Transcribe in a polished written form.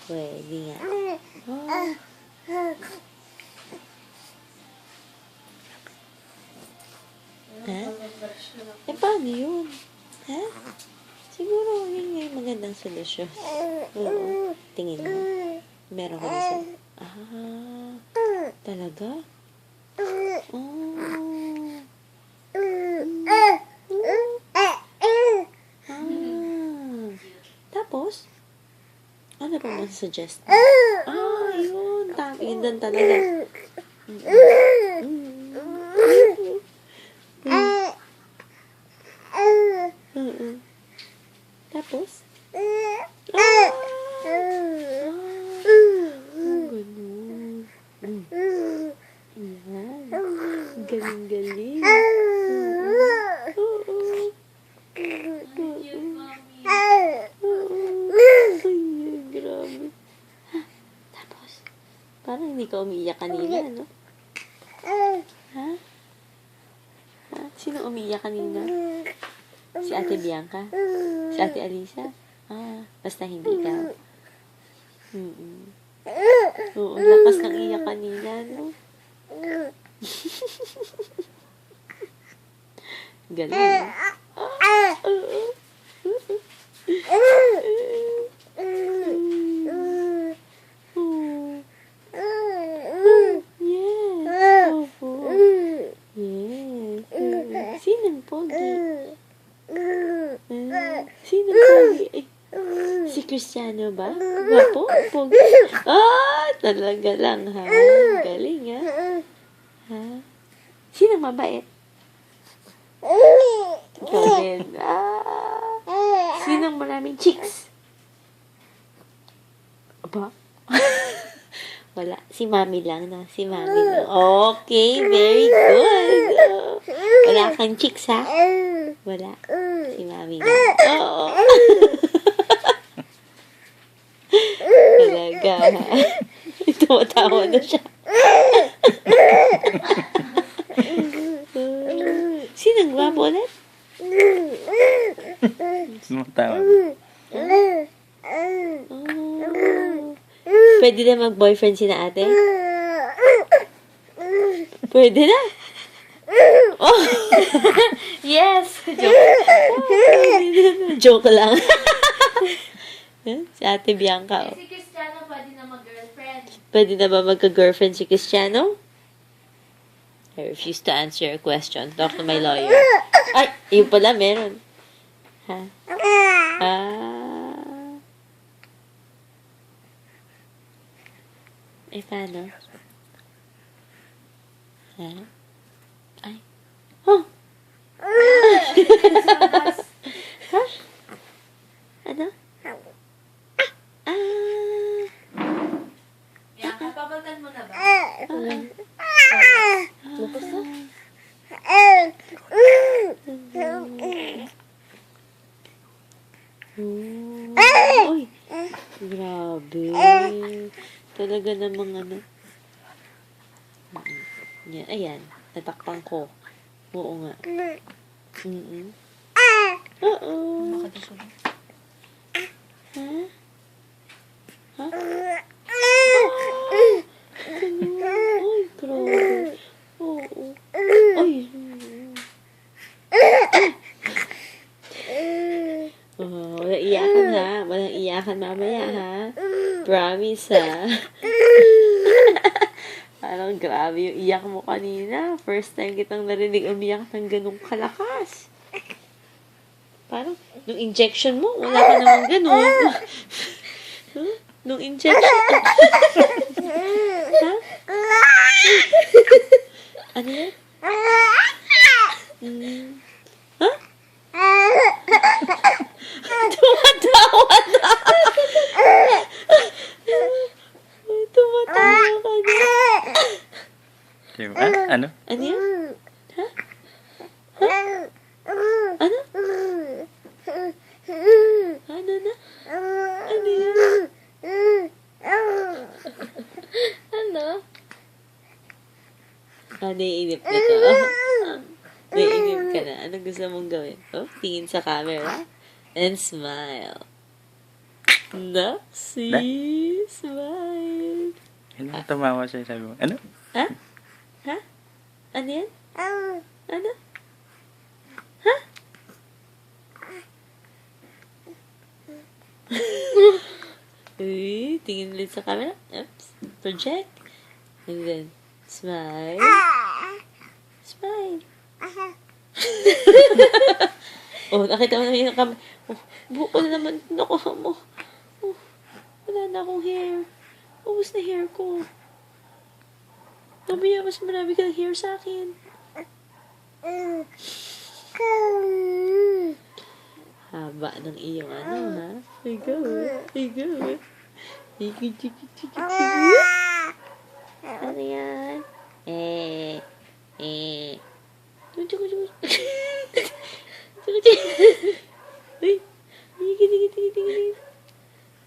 Pwede nga. Oh. Ha? Eh, paano yun? Ha? Siguro, yun nga yung magandang solusyon. Oo. Tingin mo. Meron ka na talaga? Oh. Tapos? Ano pa suggest? Yun. Yun doon talaga. Tapos? Ganun. Yan. Galing-galing. Grabe. Tapos, parang hindi ka umiiyak kanina, no? Ha? Sino umiiyak kanina? Si Ate Bianca? Si Ate Alisa? Basta hindi ka. Oo, lakas ng iyak kanina, no? Galing. Yes. Opo. Yes. Sinong pogi? Sinong pogi? Si Cristiano ba? Wapo? Pogi? Talaga lang, ha? Galing, ha? Ha? Sinong mabait? Ikaw din. Sinong maraming chicks? Aba? Wala. Si Mami lang, no? Si Mami lang. Okay, very good. Wala kang chicks, ha? Wala. Si Mami lang. Oo. Talaga, ha? Tumatawa na siya. Sinong gwapo ulit? Tumatawa. Pwede na mag-boyfriend si na ate? Pwede na? Oh! Yes! Joke lang. Si Ate Bianca. Si Cristiano pwede na mag-girlfriend. Pwede na ba magka-girlfriend si Cristiano? I refuse to answer your question. Talk to my lawyer. Ay, yun pala, meron. Ha? Eh, paano? Ha? Ay. Oh! Ha? Ano? Yan, kapapalitan mo na ba? Lupos na? Uy! Grabe. Talaga namang ano. Yan, ayan. Natakpan ko. Oo nga. Oo. Ha? Ha? Ay, grabe. Oo. Ay. Walang iyakan, ha? Walang iyakan mamaya, ha? Promise, ha? Parang grabe yung iyak mo kanina. First time kitang narinig umiyak ng ganung kalakas. Parang, nung injection mo, wala ka naman ganun. Huh? Nung injection. Ha? Ano yan? Ha? Tumatawa na. Tumatawa ka na. Diba? Ano? Ano yan? Ha? Ha? Ano? Ano na? Ano yan? Ano? Naiinip na to. Naiinip ka na. Anong gusto mong gawin? Oh, tingin sa camera. And smile. Na? See? Smile. Ano tumawa siya, sabi mo? Ano? Ha? Ha? Ano yan? Ano? Ha? Uy, tingin ulit sa camera. Oops. Project. And then, smile. Smile. Oh, nakita mo na yung camera. Oh, buko na naman nakuha mo. Oh, wala na akong hair. Ubus na hair ko. Mamaya, mas marami ka ng hair sa akin. Haba ng iyong ano, ha? Ikaw, ikaw. Chiki, chiki, chiki, chiki. Ano yan? Tuko, tuko, tuko. Tuko, tuko. Uy, tiki, tiki, tiki, tiki.